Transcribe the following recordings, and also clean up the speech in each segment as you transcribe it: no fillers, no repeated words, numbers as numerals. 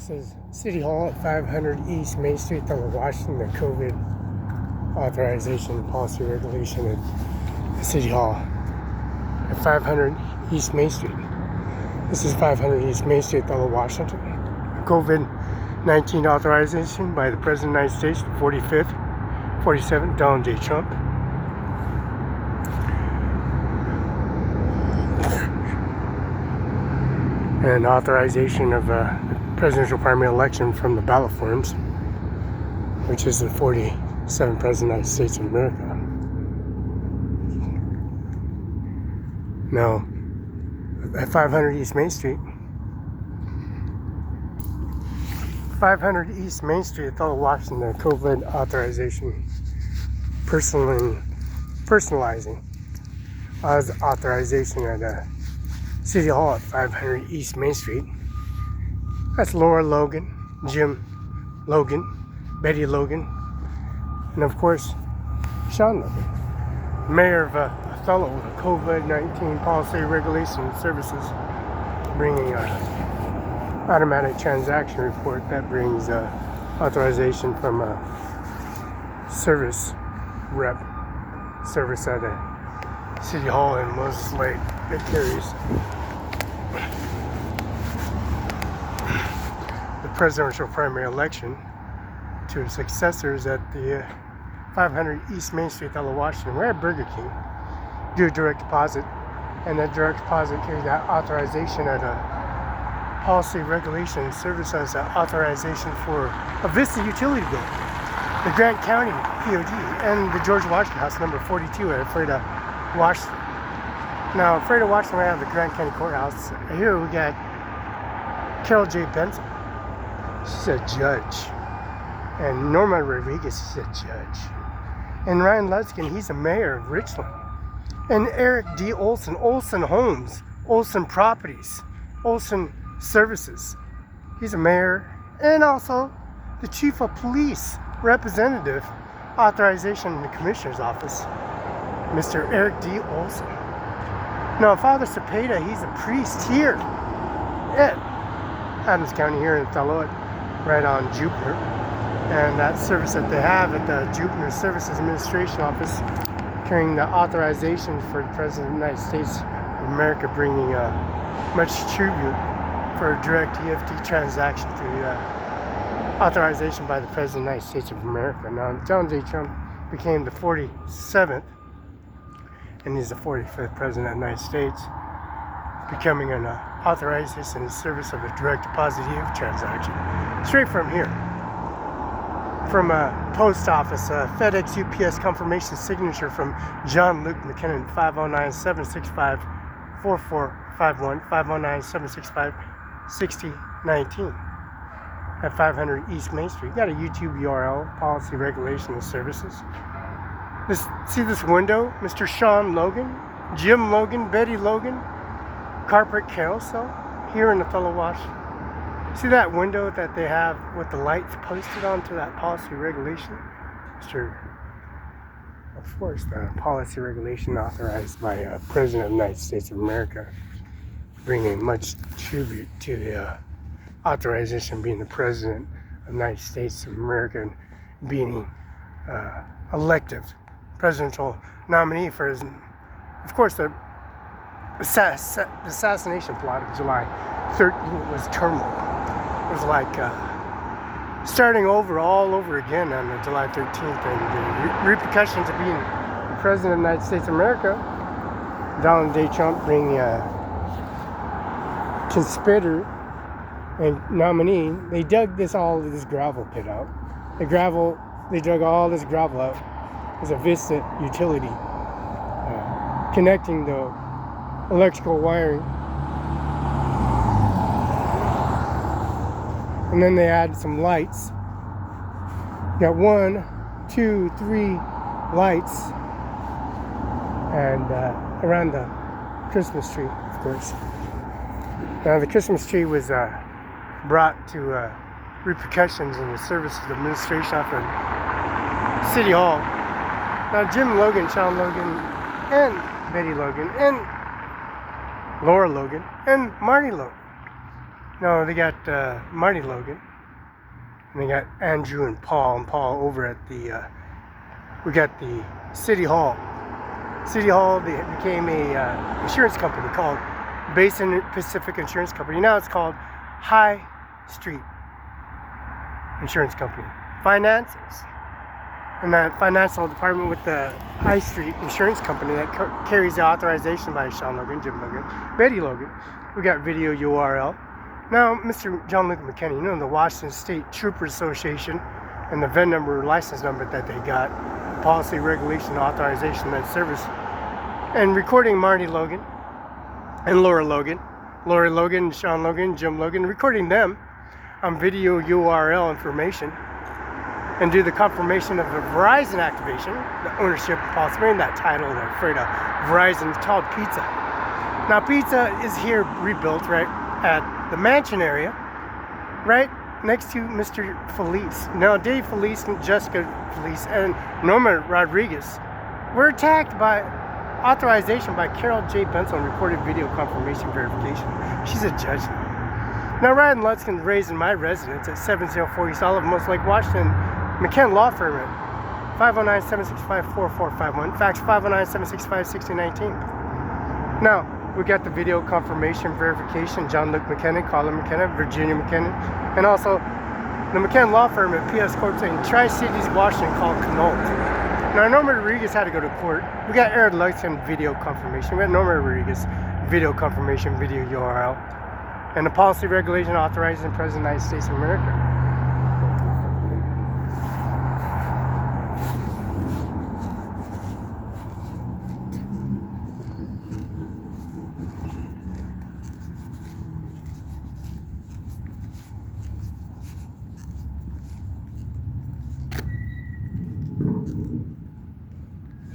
This is City Hall at 500 East Main Street, Othello, Washington, the COVID authorization policy regulation at City Hall at 500 East Main Street. This is 500 East Main Street, Othello, Washington. COVID-19 authorization by the President of the United States, 45th, 47th, Donald J. Trump. And authorization of the presidential primary election from the ballot forms, which is the 47th President of the United States of America. Now, at 500 East Main Street, 500 East Main Street, Othello, Washington, the COVID authorization personalizing as authorization at City Hall at 500 East Main Street. That's Laura Logan, Jim Logan, Betty Logan, and of course, Sean Logan, Mayor of Othello, with a COVID-19 policy regulation services, bringing an automatic transaction report that brings authorization from a service rep, service at a City Hall in Moses Lake that carries the presidential primary election to successors at the 500 East Main Street, Othello, Washington. We're at Burger King. Do a direct deposit, and that direct deposit carries that authorization at a policy regulation service as an authorization for a Vista utility bill, the Grant County POD, and the George Washington House number 42 at Freda, Washington. Now, Freda, Washington, we have the Grant County Courthouse. Here we got Carol J. Benson. She's a judge. And Norma Rodriguez is a judge. And Ryan Ludskin, he's a mayor of Richland. And Eric D. Olson, Olson Homes, Olson Properties, Olson Services. He's a mayor. And also the chief of police representative authorization in the commissioner's office, Mr. Eric D. Olson. Now, Father Cepeda, he's a priest here at Adams County here in Othello, right on Jupiter. And that service that they have at the Jupiter Services Administration Office, carrying the authorization for the President of the United States of America, bringing much tribute for a direct EFT transaction through authorization by the President of the United States of America. Now, Donald J. Trump became the 47th, and he's the 45th President of the United States, becoming an authorization in service of a direct deposit EFT transaction. Straight from here. From a post office, FedEx UPS confirmation signature from John Luke McKinnon, 509-765-4451, 509-765-6019 at 500 East Main Street. Got a YouTube URL, policy regulation and services. See this window? Mr. Sean Logan, Jim Logan, Betty Logan, carpet carousel here in Othello, Washington. See that window that they have with the lights posted onto that policy regulation? Of course, the policy regulation authorized by President of the United States of America, bringing much tribute to the authorization being the President of the United States of America and being elective presidential nominee for his, of course, the assassination plot of July 13th was turmoil. It was like starting all over again on July 13th, and the repercussions of being President of the United States of America, Donald J. Trump being a conspirator and nominee. They dug this gravel pit out. They dug all this gravel out. There's a Vista utility connecting the electrical wiring. And then they add some lights. Got 1, 2, 3 lights. And around the Christmas tree, of course. Now, the Christmas tree was brought to repercussions in the Services Administration off of City Hall. Now, Jim Logan, Sean Logan, and Betty Logan, and Laura Logan, and Marty Logan No, they got Marty Logan, and they got Andrew and Paul over at the, we got the City Hall. City Hall became a insurance company called Basin Pacific Insurance Company. Now it's called High Street Insurance Company. Finances. And that financial department with the High Street Insurance Company that carries the authorization by Sean Logan, Jim Logan, Betty Logan. We got video URL. Now, Mr. John Luke McKinney, you know, the Washington State Troopers Association and the VIN number, license number that they got, policy, regulation, authorization, that service, and recording Marty Logan and Laura Logan, Sean Logan, Jim Logan, recording them on video URL information, and do the confirmation of the Verizon activation, the ownership policy, and that title they're afraid of. Verizon is called Pizza. Now Pizza is here rebuilt right at the mansion area, right next to Mr. Felix. Now Dave Felix and Jessica Felix and Norma Rodriguez were attacked by authorization by Carol J. Benson, recorded video confirmation verification. She's a judge now. Now Ryan Lutzkin raised in my residence at 704 East Olive, Most Lake, Washington. McKen Law Firm at 509-765-4451, fax 509-765-6019. Now, we got the video confirmation verification, John Luke McKenna, Colin McKenna, Virginia McKenna, and also the McKen Law Firm at PS Corp in Tri-Cities, Washington, called Knoll. Now, Norma Rodriguez had to go to court. We got Aaron Lutzkin video confirmation. We got Norma Rodriguez video confirmation, video URL, and the policy regulation authorizing the President of the United States of America.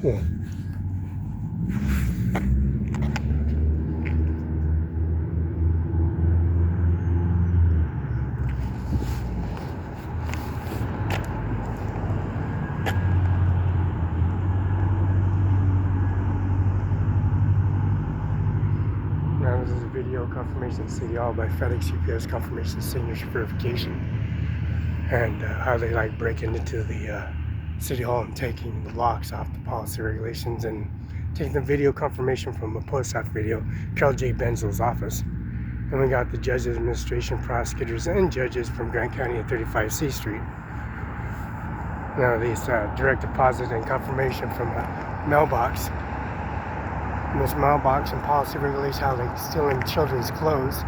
Yeah. Now this is a video confirmation City Hall by Felix UPS confirmation signature verification, and how they like breaking into the City Hall and taking the locks off the policy regulations and taking the video confirmation from a post-op video, Carol J. Benzel's office. And we got the judges, administration, prosecutors, and judges from Grant County at 35 C Street. Now these direct deposit and confirmation from a mailbox. And this mailbox and policy regulates how they're stealing children's clothes,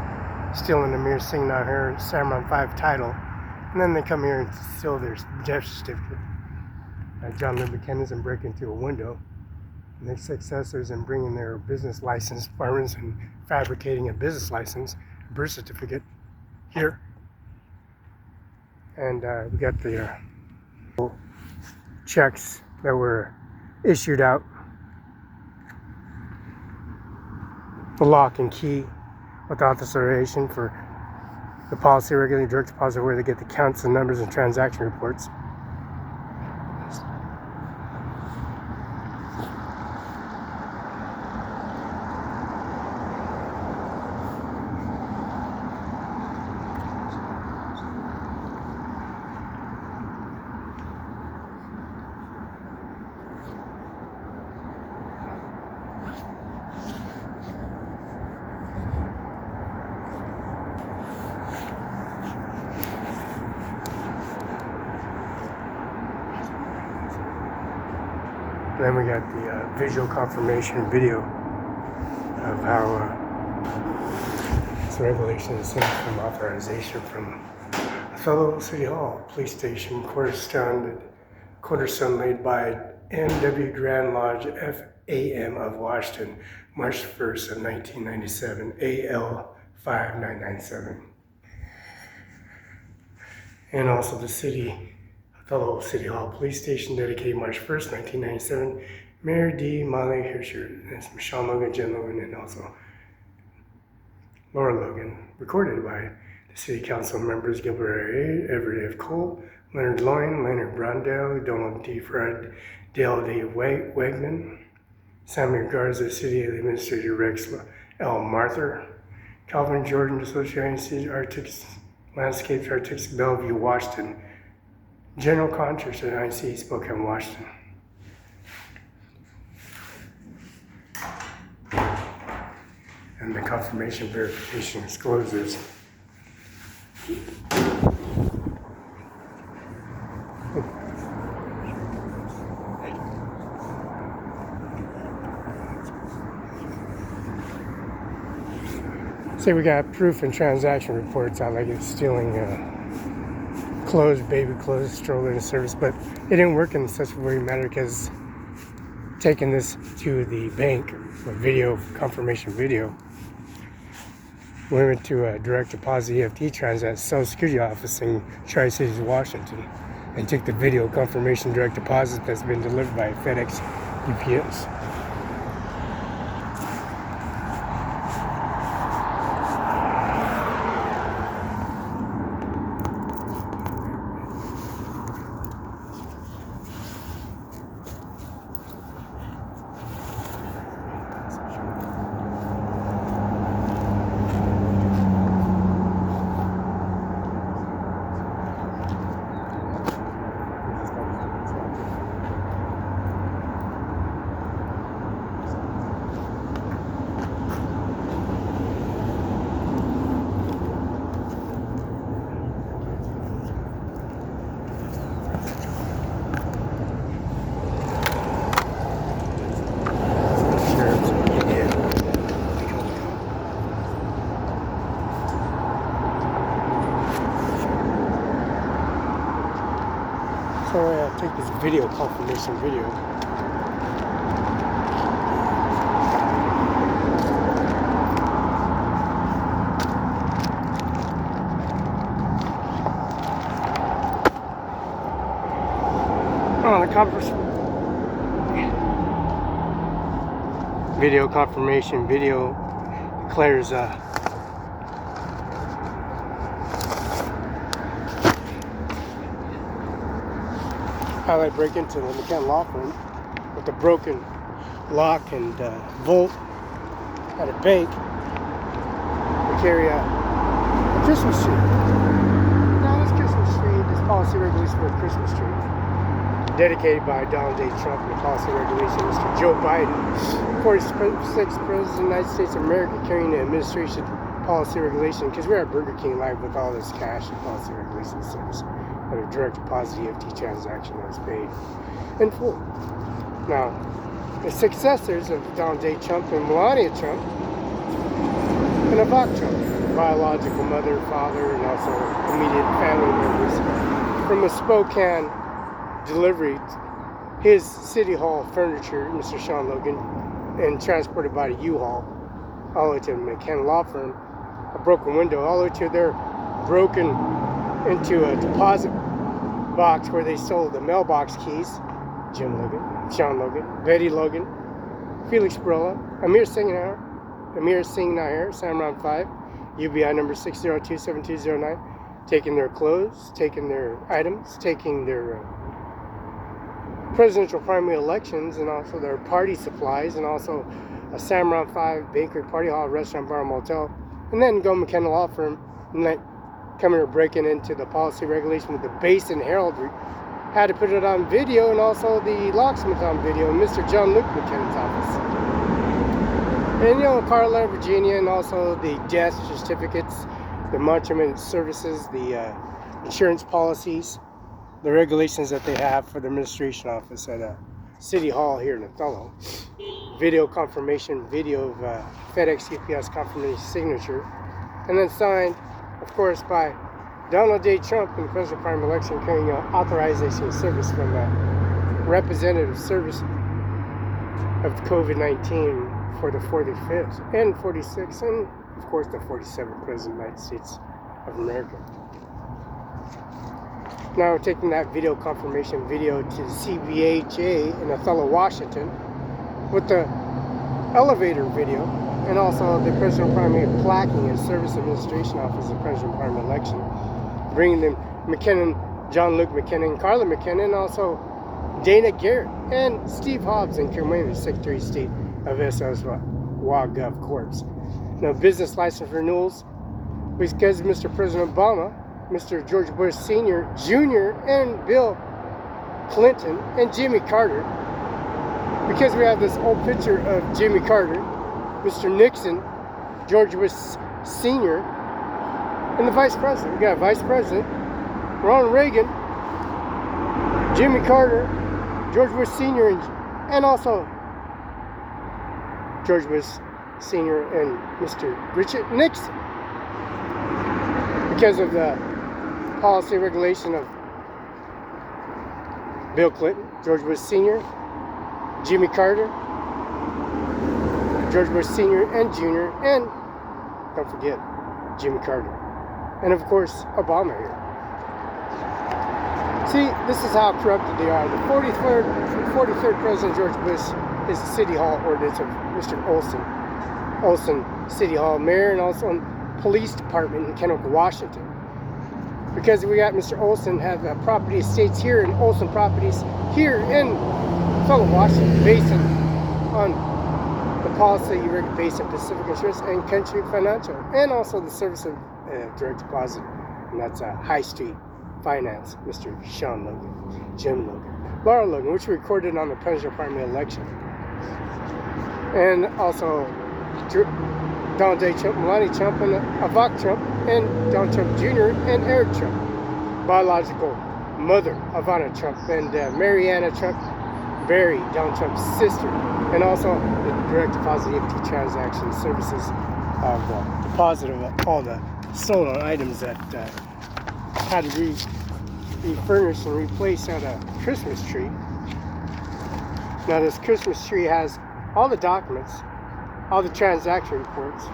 stealing the Amir Singh her CIMARON5 title, and then they come here and steal their death certificate. John Lynn McKenna's and break into a window, and their successors in bringing their business license departments and fabricating a business license, birth certificate here. And we got the checks that were issued out, the lock and key with authorization for the policy regulating direct deposit, where they get the counts and numbers and transaction reports. Then we got the visual confirmation video of how this regulation is sent from authorization from Othello City Hall, Police Station, Cornerstone laid by M.W. Grand Lodge FAM of Washington, March 1st of 1997, AL 5997. And also the Othello City Hall Police Station, dedicated March 1st, 1997, Mayor D. Molly Hirscher, and Sean Logan, Jim Logan, and also Laura Logan, recorded by the City Council members Gilbert Everett F. Cole, Leonard Loyne, Leonard Brondale, Donald D. Fred, Dale D. Wegman, Samuel Garza, City Administrator Rex L. Marther, Calvin Jordan, Associated Arctics Landscapes, Arctics, Bellevue, Washington. General Contractor at INC, Spokane, Washington. And the confirmation verification disclosures. Say we got proof and transaction reports out, like it's stealing clothes, baby clothes, stroller in service, but it didn't work in such a way matter because taking this to the bank with video, confirmation video, we went to a direct deposit EFT transaction at Social Security office in Tri-Cities, Washington, and took the video confirmation direct deposit that's been delivered by FedEx UPS. So I take this video, confirmation video. Oh, the video confirmation video declares how I break into the McKenna law firm with a broken lock and bolt at a bank to carry a Christmas tree. Now this Christmas tree, this policy regulation for a Christmas tree, dedicated by Donald J. Trump and the policy regulation, Mr. Joe Biden, 46th President of the United States of America, carrying the administration policy regulation, because we're at Burger King Live with all this cash and policy regulation service. A direct deposit EFT transaction that was paid in full. Now, the successors of Donald J. Trump and Melania Trump and Ivanka Trump, biological mother, father, and also immediate family members, from a Spokane delivery, his City Hall furniture, Mr. Sean Logan, and transported by the U-Haul all the way to the McKenna law firm, a broken window, all the way to their broken into a deposit box where they stole the mailbox keys. Jim Logan, Sean Logan, Betty Logan, Felix Barela, Ajmer Singh, CIMARON5INC, UBI number 6027209, taking their clothes, taking their items, taking their presidential primary elections, and also their party supplies, and also a CIMARON5 bakery, party hall, restaurant, bar, motel, and then go McKenna law firm and like coming or breaking into the policy regulation with the Base and Herald, had to put it on video, and also the locksmith on video in Mr. John Luke McKenna's office. And Carla, Virginia, and also the death certificates, the monument services, the insurance policies, the regulations that they have for the administration office at City Hall here in Othello. Video confirmation, video of FedEx UPS confirmation signature, and then signed, of course, by Donald J. Trump in the presidential primary election, carrying authorization of service from the representative service of COVID-19 for the 45th and 46th, and of course the 47th President of the United States of America. Now taking that video confirmation video to the CBHA in Othello, Washington, with the elevator video, and also the President Primary Placking and Service Administration Office of President Primary Election, bringing them McKinnon, John Luke McKinnon, and Carla McKinnon, and also Dana Garrett and Steve Hobbs and Kermaine, Secretary of State of SSWA Gov Corps. No business license renewals because Mr. President Obama, Mr. George Bush Sr., Jr., and Bill Clinton, and Jimmy Carter. Because we have this old picture of Jimmy Carter, Mr. Nixon, George Bush Sr., and the Vice President. We got Vice President Ronald Reagan, Jimmy Carter, George Bush Sr., and also George Bush Sr. and Mr. Richard Nixon. Because of the policy regulation of Bill Clinton, George Bush Sr., Jimmy Carter, George Bush Sr. and Jr., and don't forget Jimmy Carter, and of course Obama here. See, this is how corrupted they are. The 43rd President George Bush is the City Hall ordinance of Mr. Olson City Hall Mayor, and also Police Department in Kennewick, Washington. Because we got Mr. Olson have property estates here and Olson properties here in Othello, Washington, based on the policy based on Pacific Insurance and Country Financial, and also the service of direct deposit, and that's High Street Finance, Mr. Sean Logan, Jim Logan, Laura Logan, which we recorded on the presidential primary election, and also Donald J. Trump, Melania Trump, and Ivanka Trump, and Donald Trump Jr. and Eric Trump, biological mother Ivana Trump, and Mariana Trump, Barry, Donald Trump's sister, and also the direct deposit EFT transaction services of the deposit of all the stolen items that had to be refurnished and replaced on a Christmas tree. Now this Christmas tree has all the documents, all the transaction reports,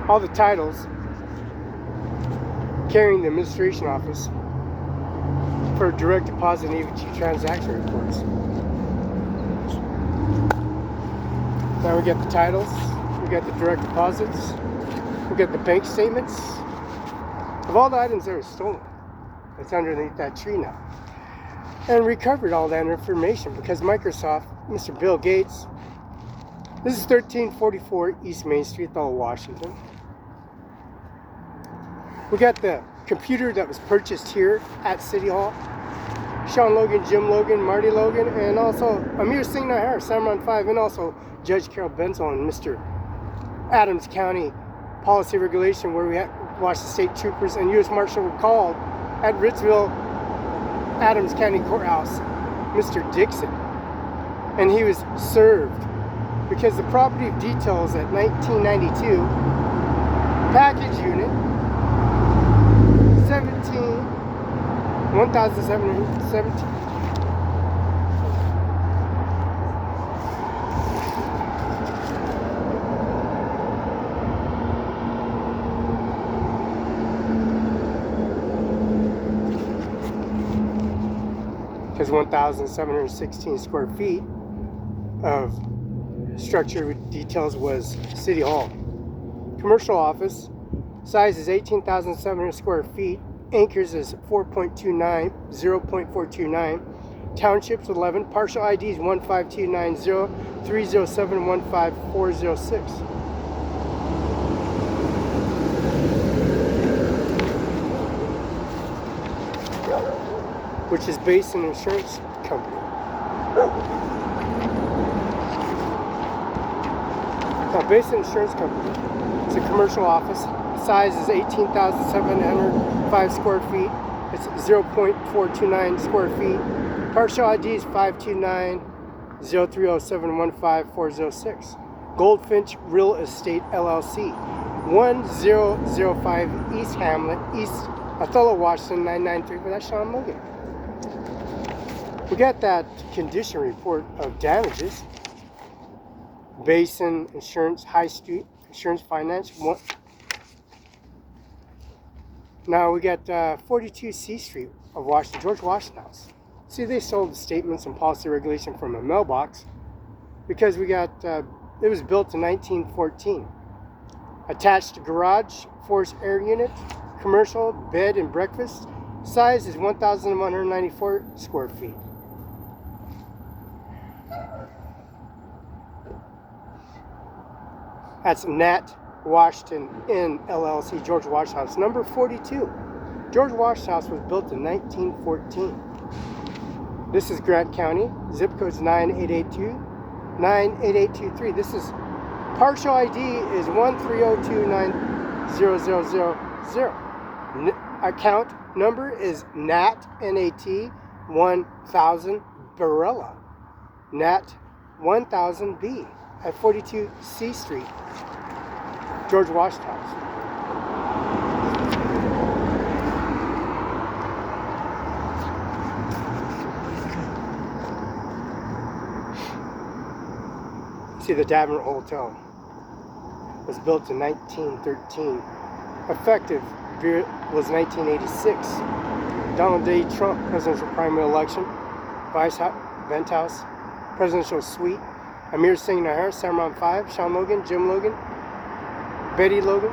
all the titles carrying the administration office for direct deposit and EFT transaction reports. Now we get the titles, we get the direct deposits, we get the bank statements of all the items that were stolen. It's underneath that tree now. And recovered all that information because Microsoft, Mr. Bill Gates, this is 1344 East Main Street, Othello, Washington. We got the computer that was purchased here at City Hall. Sean Logan, Jim Logan, Marty Logan, and also Amir Singh Nahar, CIMARON5, and also Judge Carol Benzel and Mr. Adams County Policy Regulation, where we had Washington State Troopers and U.S. Marshal were called at Ritzville, Adams County Courthouse, Mr. Dixon. And he was served because the property of details at 1992 package unit 1717. Because 1,716 square feet of structure with details was City Hall. Commercial office, size is 18,700 square feet. Acres is 4.29, 0.429. Townships 11. Partial IDs 15290 307 15406. Which is based in an insurance company. Now, based in an insurance company, it's a commercial office. Size is 18,705 square feet. It's 0.429 square feet. Partial ID is 529 0307 15406. Goldfinch Real Estate LLC, 1005 East Hamlet, East Othello, Washington 993. That's Sean Logan. We got that condition report of damages. Basin Insurance, High Street Insurance Finance. Now we got 42 C Street of Washington, George Washington House. See, they sold the statements and policy regulation from a mailbox because we got, it was built in 1914. Attached garage, forced air unit, commercial, bed and breakfast. Size is 1,194 square feet. That's Nat Washington Inn LLC, George Wash House, number 42. George Wash House was built in 1914. This is Grant County. Zip code is 98823. This is partial ID is 130290000. Account number is NAT 1000 Barela. NAT 1000B at 42 C Street, George Wash House. See, the Davern Hotel was built in 1913. Effective was 1986. Donald J. Trump, presidential primary election. Vice Vent House, presidential suite. Amir Singh, CIMARON5, Sean Logan, Jim Logan, Betty Logan,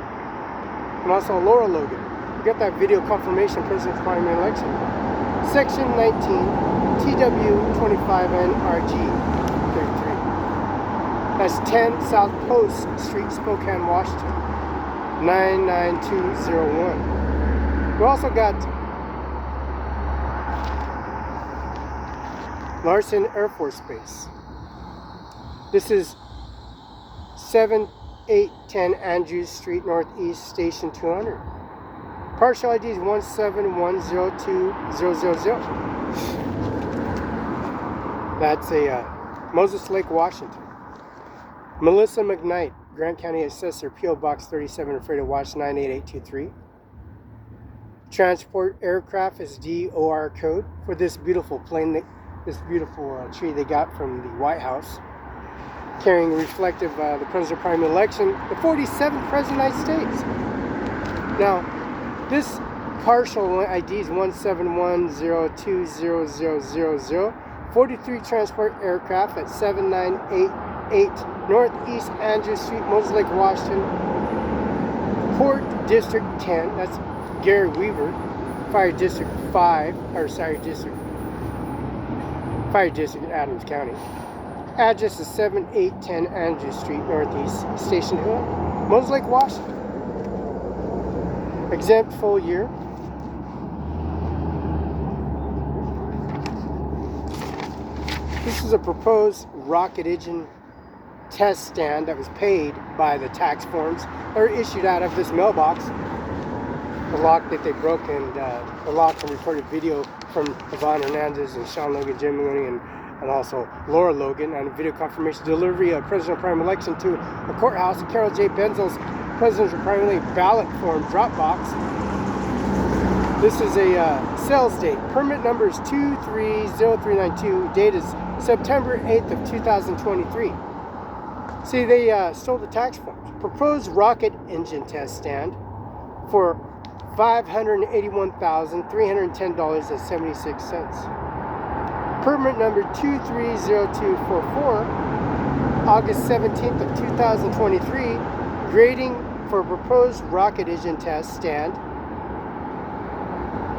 and also Laura Logan. You get that video confirmation, presidential primary election. Section 19, TW25NRG 33. That's 10 South Post Street, Spokane, Washington, 99201. We also got Larson Air Force Base. This is 7810 Andrews Street, Northeast, Station 200. Partial ID is 1710200. That's a Moses Lake, Washington. Melissa McKnight, Grant County Assessor, P.O. Box 37, Fredo Watch 98823. Transport aircraft is DOR code for this beautiful plane, this beautiful tree they got from the White House, carrying reflective the presidential primary election, the 47th President of the United States. Now, this partial ID is 171020000. 43 transport aircraft at 7988 Northeast Andrews Street, Moses Lake, Washington. Port District 10, that's Gary Weaver. Fire District 5, Fire District in Adams County. Address is 7810 Andrews Street, Northeast, Station Hill, Moses Lake, Washington. Exempt full year. This is a proposed rocket engine test stand that was paid by the tax forms that were issued out of this mailbox. The lock that they broke, and the lock and recorded video from Yvonne Hernandez and Sean Logan, Jim Logan, and also Laura Logan, and a video confirmation delivery of presidential primary election to a courthouse. Carol J. Benzel's presidential primary ballot form drop box. This is a sales date. Permit number is 230392. Date is September 8th of 2023. See, they stole the tax forms. Proposed rocket engine test stand for $581,310.76. Permit number 230244, August 17th of 2023. Grading for proposed rocket engine test stand.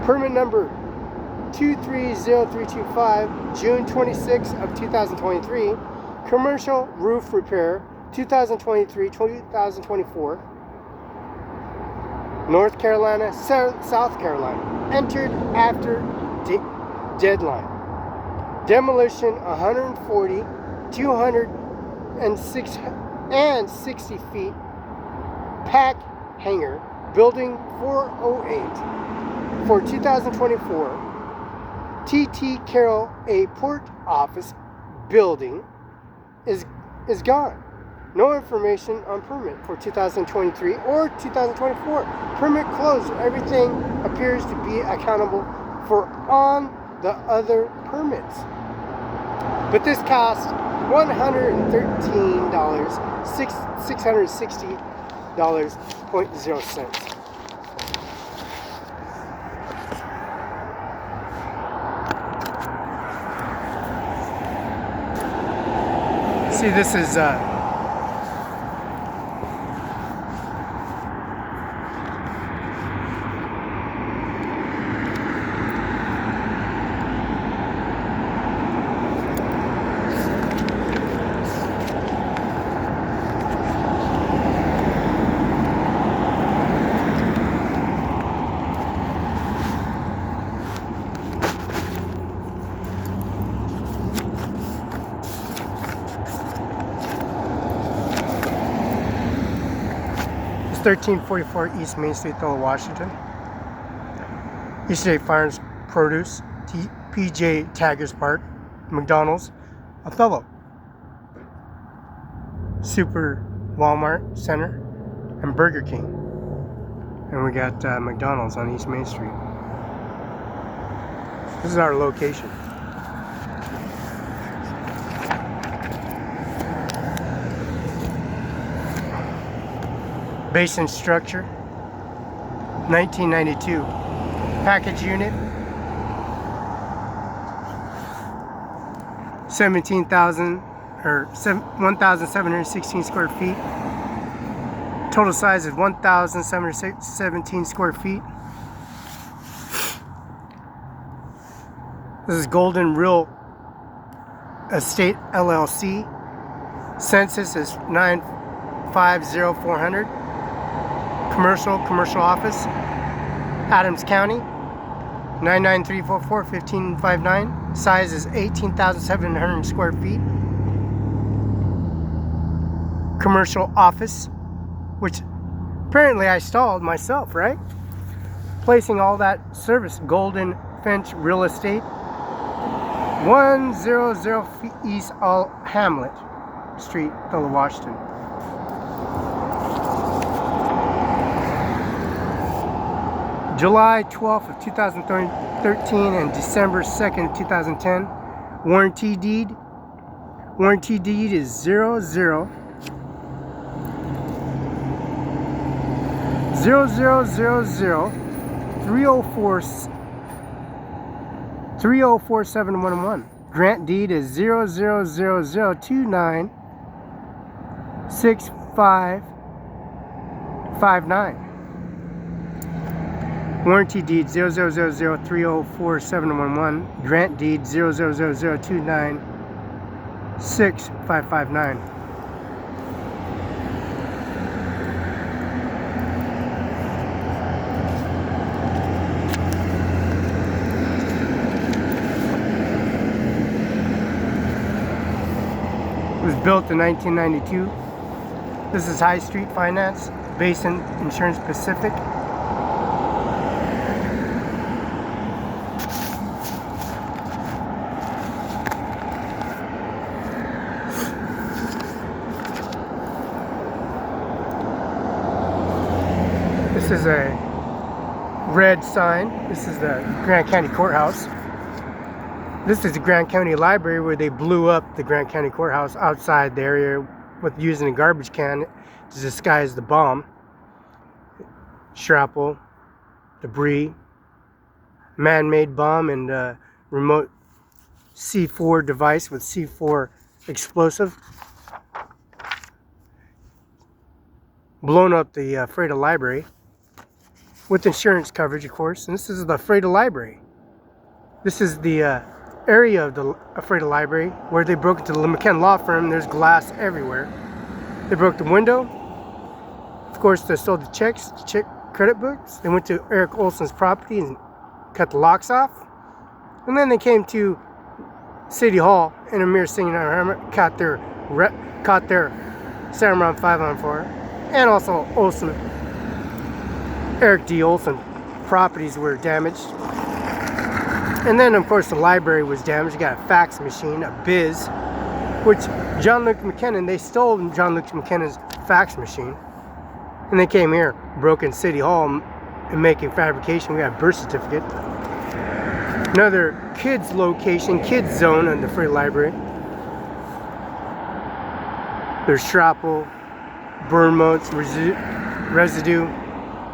Permit number 230325, June 26th of 2023. Commercial roof repair, 2023-2024. North Carolina, South Carolina. Entered after deadline. Demolition 140, 260 feet. Pack hangar, building 408 for 2024. TT Carroll, a port office building, is gone. No information on permit for 2023 or 2024. Permit closed. Everything appears to be accountable for on the other permits. But this cost $113, $660.0. See, this is 1344 East Main Street, Othello, Washington. Eastern Farms Produce, PJ Taggers Park, McDonald's, Othello. Super Walmart Center, and Burger King. And we got McDonald's on East Main Street. This is our location. Basin structure, 1992. Package unit, 1,716 square feet. Total size is 1,717 square feet. This is Golden Real Estate LLC. Census is 950,400. Commercial office. Adams County, 99344-1559. Size is 18,700 square feet. Commercial office, which apparently I stalled myself, right? Placing all that service. Golden Finch Real Estate, 100 East All Hamlet Street, Othello, Washington. July 12th of 2013 and December 2nd, 2010. Warranty deed. Warranty deed is 0000000471. 304-711. Grant deed is 000296559. Warranty deed 0000304-711. Grant deed 000296559. It was built in 1992. This is High Street Finance, Basin Insurance Pacific. This is a red sign. This is the Grant County Courthouse. This is the Grant County Library, where they blew up the Grant County Courthouse outside the area with using a garbage can to disguise the bomb. Shrapnel, debris, man-made bomb, and remote C4 device with C4 explosive. Blown up the Freda Library with insurance coverage, of course. And this is the Freda Library. This is the area of the Freda Library where they broke into the McKen Law Firm. There's glass everywhere. They broke the window. Of course, they stole the checks, credit books. They went to Eric Olson's property and cut the locks off. And then they came to City Hall, and Amir Singh and Ajmer caught their CIMARON5INC and also Olson, Eric D. Olson properties were damaged. And then, of course, the library was damaged. You got a fax machine, a Biz, which John Luke McKinnon, they stole John Luke McKinnon's fax machine. And they came here, broke in City Hall, and making fabrication. We got a birth certificate. Another kids location, kids zone in the Freda Library. There's shrapnel, burn motes, residue.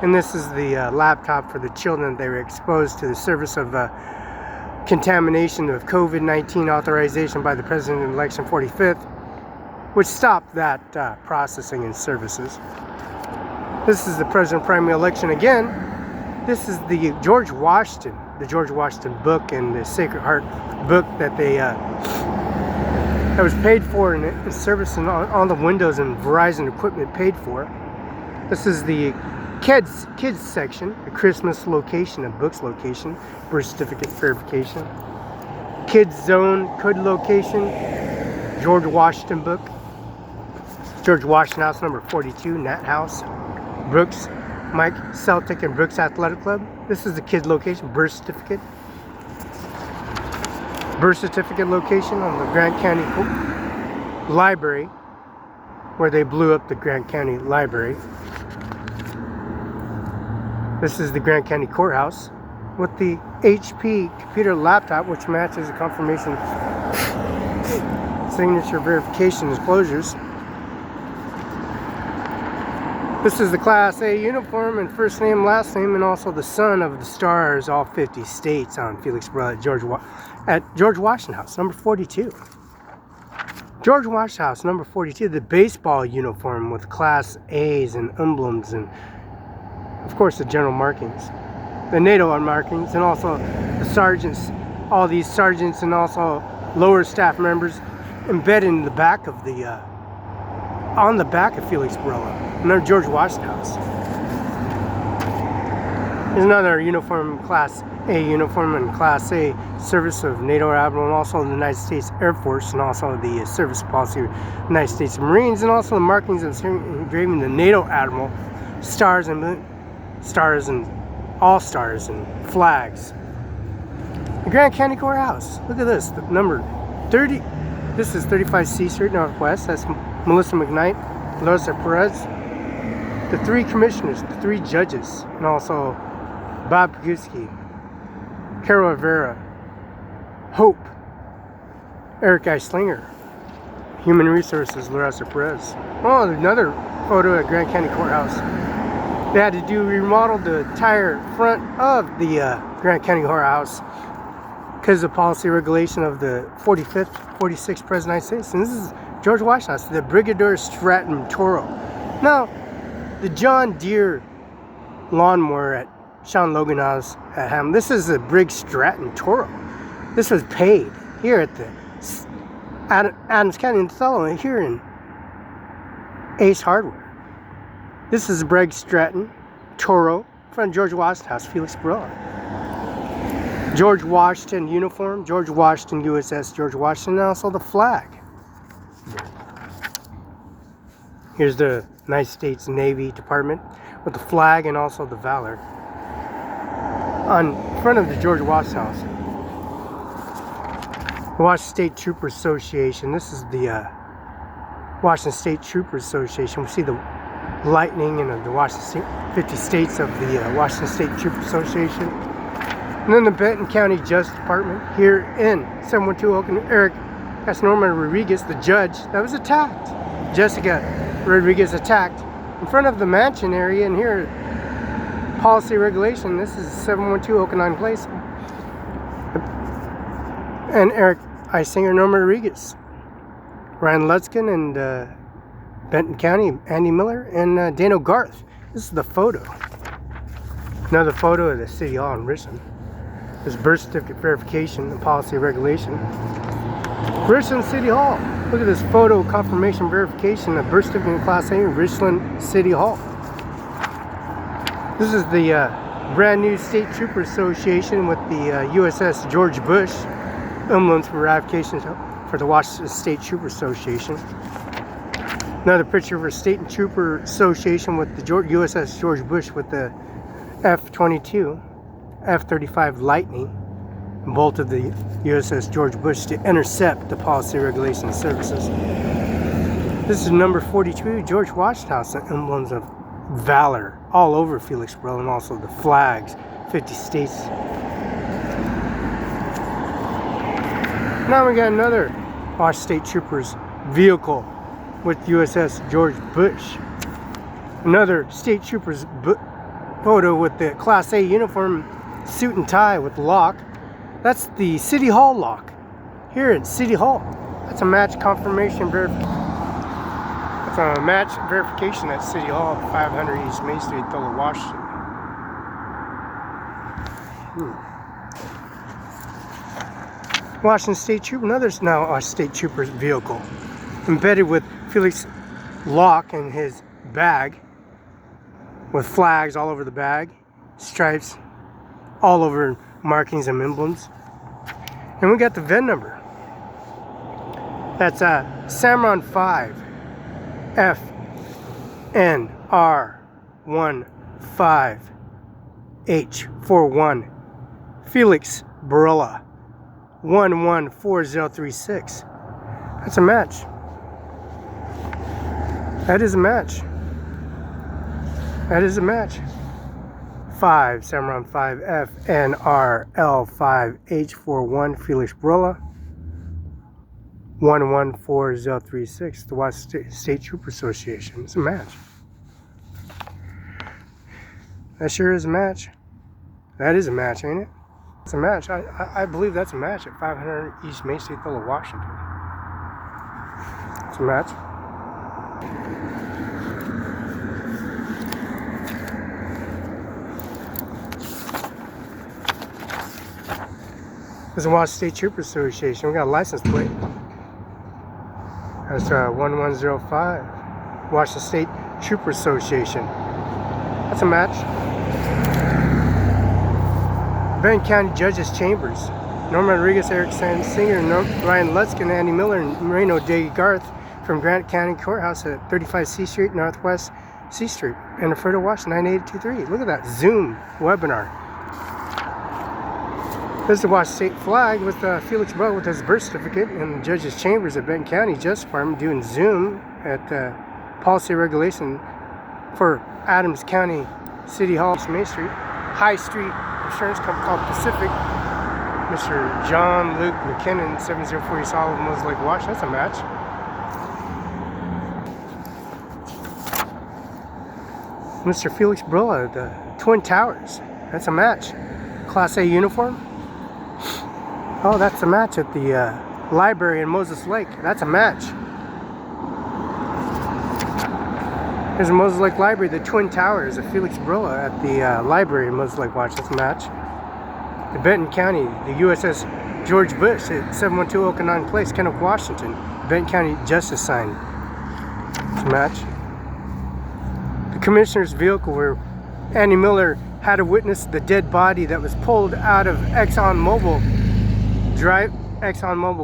And this is the laptop for the children. They were exposed to the service of contamination of COVID-19 authorization by the President Election 45th, which stopped that processing and services. This is the President primary election again. This is the George Washington book and the Sacred Heart book that they that was paid for in service, and all the windows and Verizon equipment paid for. This is the kids section, the Christmas location, a books location, birth certificate verification, kids zone, code location, George Washington book, George Washington House number 42, Nat House. Brooks, Mike Celtic and Brooks Athletic Club. This is the kid location, birth certificate. Birth certificate location on the Grant County Library, where they blew up the Grant County Library. This is the Grant County Courthouse with the HP computer laptop, which matches the confirmation signature verification disclosures. This is the Class A uniform and first name, last name, and also the son of the stars, all 50 states on Felix Barela at George Washington House, number 42. George Washington House, number 42, the baseball uniform with Class A's and emblems and, of course, the general markings. The NATO markings, and also the sergeants, all these sergeants and also lower staff members embedded in the back of the, on the back of Felix Barela. Another George Washington House. There's another uniform, Class A uniform and Class A service of NATO Admiral, and also the United States Air Force, and also the service policy of the United States Marines, and also the markings and engraving the NATO Admiral, stars and all stars and flags. The Grant County Courthouse. Look at this, the number 30. This is 35 C Street Northwest. That's Melissa McKnight, Larissa Perez, the three commissioners, the three judges, and also Bob Pagusky, Carol Rivera, Hope, Eric Eislinger, Human Resources, Larissa Perez. Oh, another photo at Grant County Courthouse. They had to remodel the entire front of the Grant County Courthouse because of policy regulation of the 45th, 46th President of the United States. And this is George Washington House, the Brigadier Stratton Toro. Now, the John Deere lawnmower at Sean Logan House at Ham. This is a Brig Stratton Toro. This was paid here at the Adams County in Othello, here in Ace Hardware. This is Brig Stratton Toro from George Washington House, Felix Barela. George Washington uniform, George Washington USS George Washington, and also the flag. Here's the United States Navy Department with the flag and also the Valor on front of the George Washington House. The Washington State Troopers Association. This is the Washington State Troopers Association. We see the lightning and the Washington State, 50 states of the Washington State Troopers Association. And then the Benton County Justice Department here in 712 Oakland. Eric Norma Rodriguez, the judge that was attacked. Jessica Rodriguez attacked in front of the mansion area, and here policy regulation. This is 712 Oakland Place. And Eric Eisinger, Norma Rodriguez, Ryan Lutzkin, and Benton County, Andy Miller, and Dano Garth. This is the photo. Another photo of the City Hall in Richland. This birth certificate verification and policy regulation. Richland City Hall. Look at this photo confirmation verification of birth certificate in Class A, Richland City Hall. This is the brand new State Trooper Association with the USS George Bush emblems for ratification for the Washington State Trooper Association. Another picture of our State and Trooper Association with the USS George Bush with the F-22, F-35 Lightning, bolted the USS George Bush to intercept the policy regulation services. This is number 42, George Washington House, emblems of valor all over Felix Barela, and also the flags, 50 states. Now we got another Washington State Troopers vehicle with USS George Bush. Another State Troopers photo with the Class A uniform, suit and tie with lock. That's the City Hall lock here at City Hall. That's a match confirmation verification. That's a match verification at City Hall, 500 East Main Street, Othello, Washington. Washington State Trooper, another now State Trooper's vehicle, embedded with Felix lock in his bag, with flags all over the bag, stripes all over, markings and emblems. And we got the VIN number. That's CIMARON5INC 115H41. Felix Barela 114036. That's a match. That is a match. That is a match. 5 CIMARON5 FNRL5H41 Felix Barela 114036. The Washington State Trooper Association. It's a match. That sure is a match. That is a match, ain't it? It's a match. I believe that's a match at 500 East Main Street, Othello, Washington. It's a match. This is the Washington State Trooper Association. We got a license plate. That's 1105. Washington State Trooper Association. That's a match. Benton County Judges Chambers. Norman Rodriguez, Eric Singer, Ryan Lutzkin, Andy Miller, and Moreno Day Garth from Grant County Courthouse at 35 C Street, Northwest C Street, and Alfredo, Washington, 98823. Look at that Zoom webinar. This is the Washington State flag with Felix Barela with his birth certificate in the Judges Chambers at Benton County Justice Department doing Zoom at policy regulation for Adams County City Hall, Main Street, High Street Insurance Company called Pacific. Mr. John Luke McKinnon, 7040 Solid Moses Lake, Washington. That's a match. Mr. Felix Barela, the Twin Towers. That's a match. Class A uniform. Oh, that's a match at the library in Moses Lake. That's a match. There's a Moses Lake Library, the Twin Towers of Felix Barela at the library in Moses Lake, Washington. That's a match. The Benton County, the USS George Bush at 712 Okanagan Place, Kennewick, Washington. Benton County Justice sign. It's a match. The commissioner's vehicle where Andy Miller had to witness the dead body that was pulled out of Exxon Mobil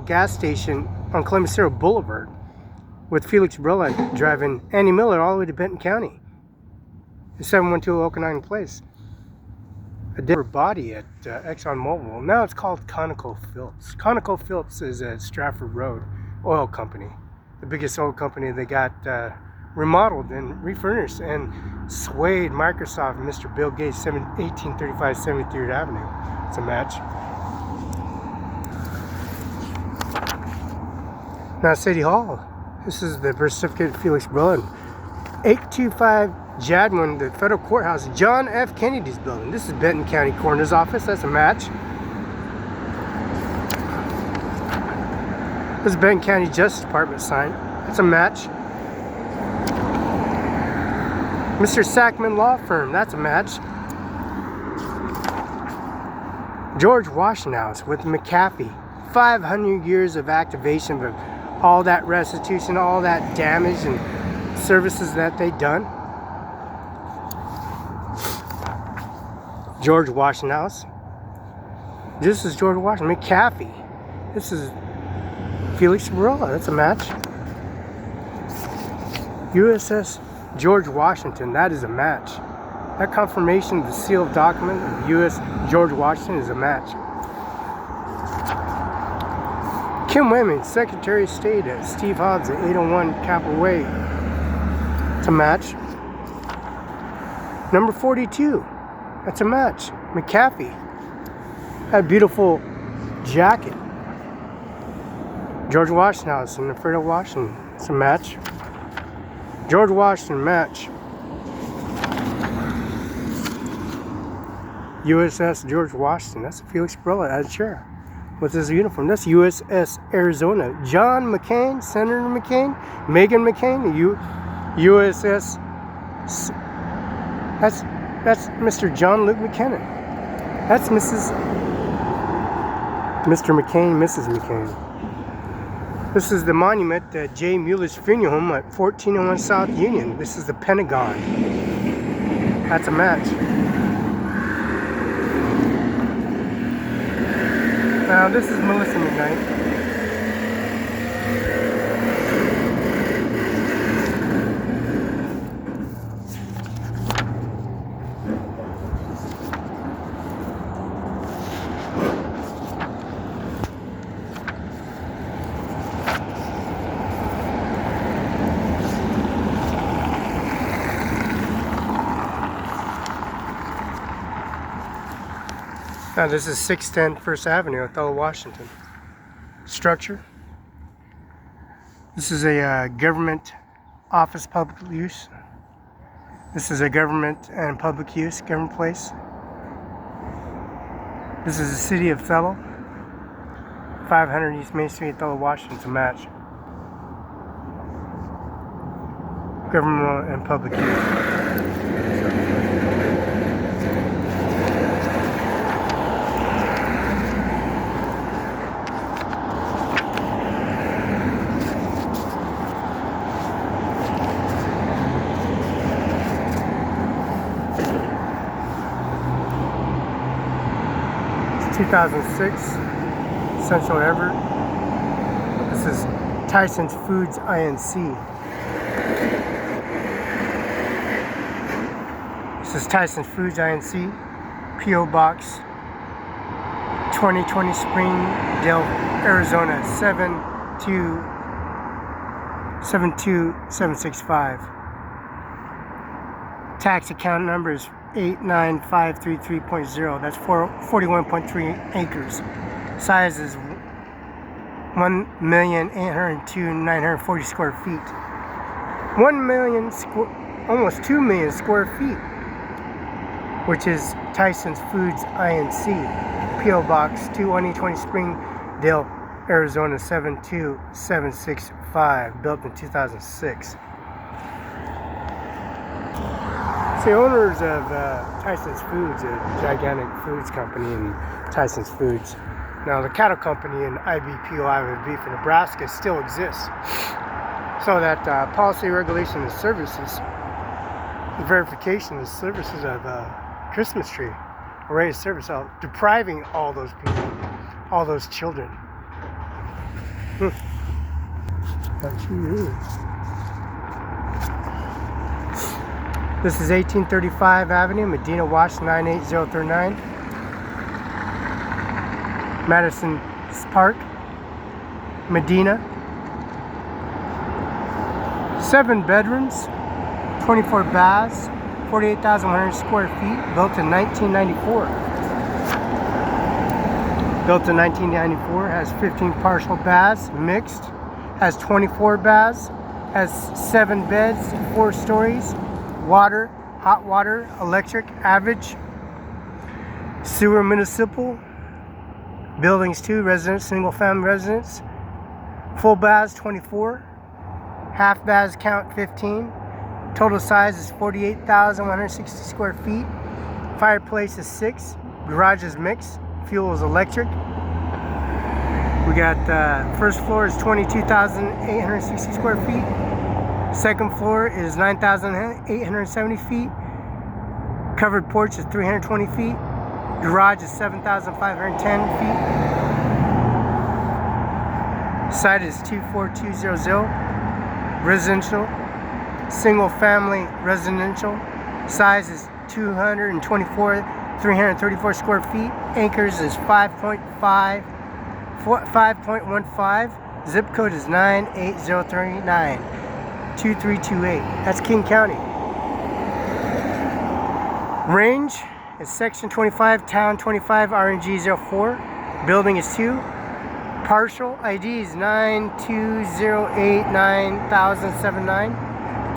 gas station on Clemencero Boulevard, with Felix Barela driving Andy Miller all the way to Benton County. 712 Okanagan Place. A dead body at Exxon Mobil. Now it's called ConocoPhillips. ConocoPhillips is at Stratford Road oil company. The biggest oil company. They got remodeled and refurnished and swayed Microsoft and Mr. Bill Gates, 1835 73rd Avenue. It's a match. Now City Hall. This is the birth certificate of Felix Barela. 825 Jadwin, the federal courthouse, John F. Kennedy's building. This is Benton County Coroner's Office. That's a match. This is Benton County Justice Department sign. That's a match. Mr. Sackman Law Firm. That's a match. George Washington House with McAfee. 500 years of activation of all that restitution, all that damage and services that they done. George Washington House. This is George Washington. McAfee. This is Felix Barela. That's a match. USS George Washington. That is a match. That confirmation of the seal of document of U.S. George Washington is a match. Kim Wayman, Secretary of State at Steve Hobbs at 801 Capitol Way. It's a match. Number 42. That's a match. McAfee. That beautiful jacket. George Washington House in Alfredo, Washington. It's a match. George Washington match. USS George Washington. That's Felix Barela as chair with his uniform. That's USS Arizona. John McCain, Senator McCain, Megan McCain, USS. That's Mr. John Luke McKinnon. That's Mr. McCain, Mrs. McCain. This is the monument at J. Mueller's Funeral Home at 1401 South Union. This is the Pentagon. That's a match. Now this is Melissa McKnight. Now this is 610 First Avenue, Othello, Washington. Structure. This is a government office public use. This is a government and public use, government place. This is the city of Othello. 500 East Main Street, Othello, Washington to match. Government and public use. 2006, Central Everett. This is Tyson's Foods INC. This is Tyson's Foods INC, P.O. Box 2020 Springdale, Arizona 72765. Tax account number is 89533.0. That's 41.3 acres. Size is 1,802,940 square feet. 1 million almost 2 million square feet, which is Tyson's Foods INC, P.O. Box 2020 Springdale, Arizona 72765, built in 2006. The owners of Tyson's Foods, a gigantic foods company in Tyson's Foods. Now the cattle company in IBP, Iowa Beef in Nebraska still exists. So that policy, regulation, and services, the verification of services of Christmas tree, array service, depriving all those people, all those children. That's you. This is 1835 Avenue, Medina, Washington 98039. Madison Park, Medina. 7 bedrooms, 24 baths, 48,100 square feet, built in 1994. Built in 1994, has 15 partial baths, mixed, has 24 baths, has 7 beds, 4 stories. Water, hot water, electric, average, sewer, municipal, buildings 2, residence, single family residence, full baths 24, half baths count 15, total size is 48,160 square feet, fireplace is 6, garage is mixed, fuel is electric. We got first floor is 22,860 square feet. Second floor is 9,870 feet. Covered porch is 320 feet. Garage is 7,510 feet. Site is 24200. Residential. Single family residential. Size is 334 square feet. Acres is 5.15. Zip code is 98039. 2328. That's King County. Range is Section 25, Town 25, RNG 04. Building is 2. Partial ID is 92089079.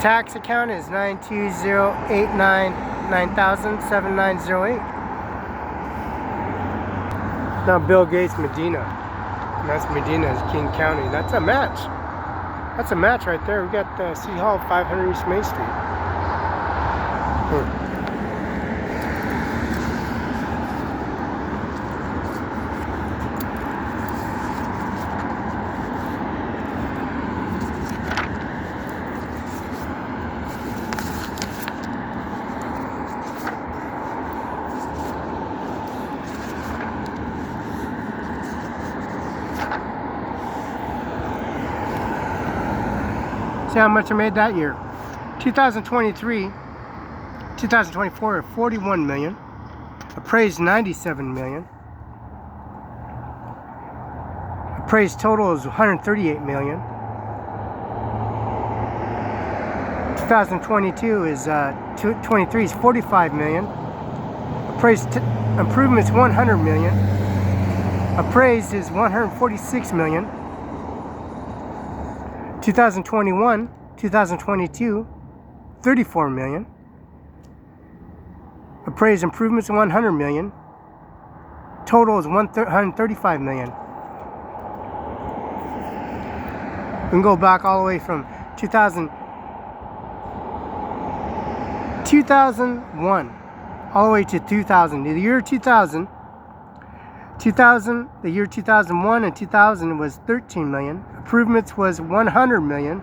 Tax account is 92089907908. Now Bill Gates, Medina. And that's Medina, is King County. That's a match. That's a match right there. We got City Hall, 500 East Main Street. See how much I made that year. 2024, 41 million. Appraised 97 million. Appraised total is 138 million. 2022 is 23 is 45 million. Appraised improvements 100 million. Appraised is 146 million. 2021, 2022, 34 million. Appraised improvements 100 million. Total is 135 million. We can go back all the way from 2001 all the way to 2000. The year 2000, the year 2001 and 2000 was 13 million. Improvements was 100 million.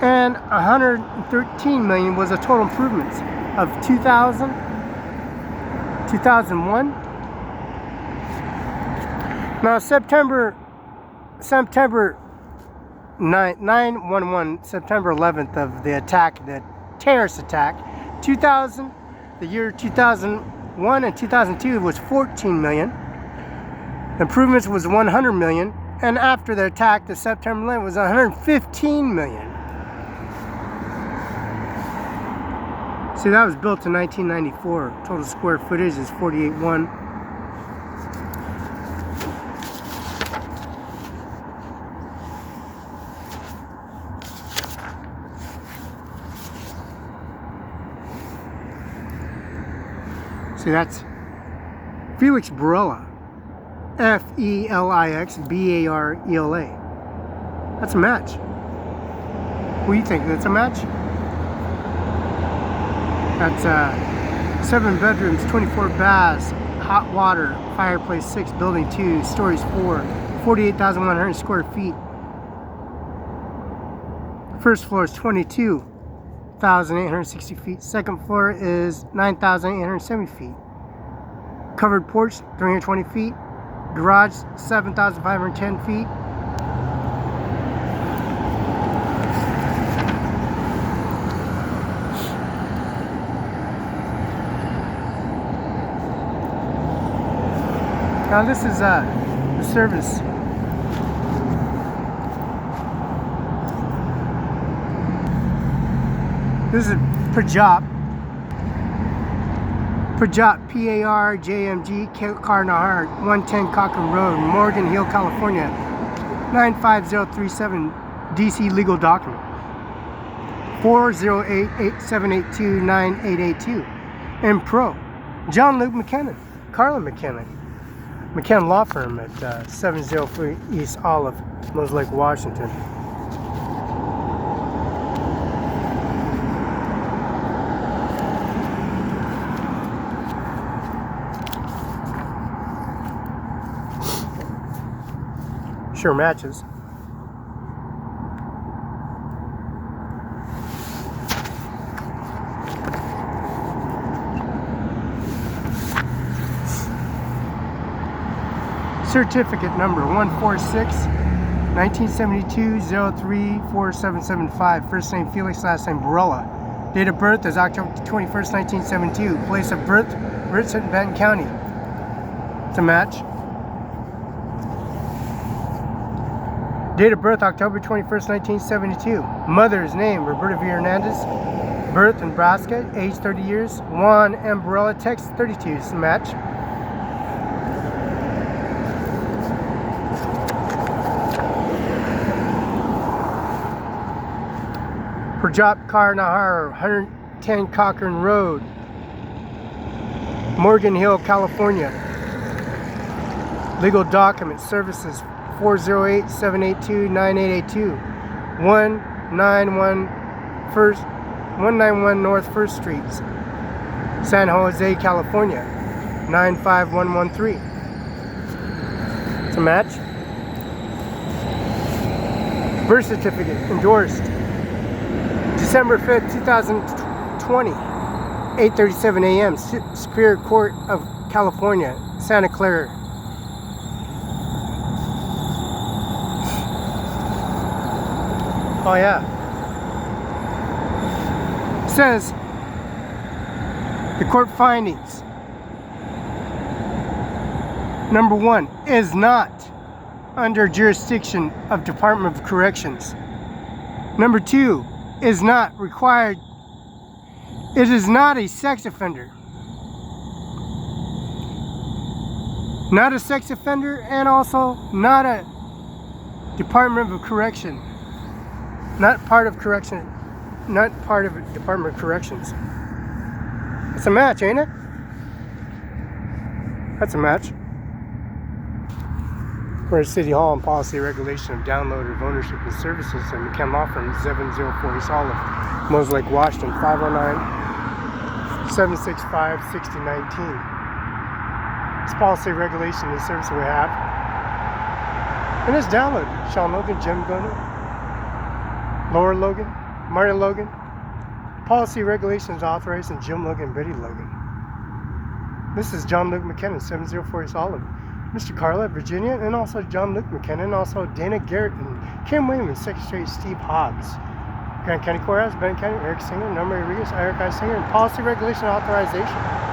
And 113 million was the total improvements of 2000, 2001. Now September 9/11, September 11th of the attack, the terrorist attack, 2000, the year 2001 and 2002 was 14 million. Improvements was 100 million. And after the attack, the September 11th was 115 million. See, that was built in 1994. Total square footage is 48.1. See, that's Felix Barela. Felix Barela. That's a match. What do you think? That's a match? That's 7 bedrooms, 24 baths, hot water, fireplace 6, building 2, stories 4, 48,100 square feet. First floor is 22,860 feet. Second floor is 9,870 feet. Covered porch, 320 feet. Garage, 7,510 feet. Now this is the service. This is Parjap, P-A-R-J-M-G, Karnahar, 110 Cochrane Road, Morgan Hill, California, 95037, DC legal document, 408-8782-9882, and Pro, John Luke McKinnon, Carla McKinnon, McKinnon Law Firm at 703 East Olive, Mose Lake, Washington. Sure matches. Certificate number 146-1972-034775. First name Felix, last name Barela. Date of birth is October 21st, 1972. Place of birth, Richland, Benton County. To match. Date of birth, October 21st, 1972. Mother's name, Roberta V. Hernandez. Birth, Nebraska. Age, 30 years. Juan M. Barela. Text, 32. Is the match. Parjap Karnahar, 110 Cochrane Road, Morgan Hill, California. Legal document services 408-782-9882, 191 North 1st Street, San Jose, California, 95113. It's a match. Birth certificate endorsed December 5th, 2020, 8:37 a.m. Superior Court of California, Santa Clara. Oh yeah. It says the court findings. Number 1, is not under jurisdiction of Department of Corrections. Number 2, is not required. It is not a sex offender. not a sex offender, and also not a Department of Correction. Not part of correction. Not part of Department of Corrections. It's a match, ain't it? That's a match. We're at City Hall on policy regulation of download of ownership and services and McKem Law Firm 704 East Olive, Mose Lake, Washington 509-765-6019. This policy regulation is the service we have. And it's download. Sean Logan, Jim Gunner, Laura Logan, Marty Logan. Policy regulations authorized and Jim Logan, Betty Logan. This is John Luke McKinnon, 704 East Olive. Mr. Carla, Virginia, and also John Luke McKinnon, also Dana Garrett and Kim Williams, Secretary Steve Hobbs. Grand County Courthouse, Ben County, Eric Singer, Norma Rodriguez, Eric I. Singer, and policy regulation authorization.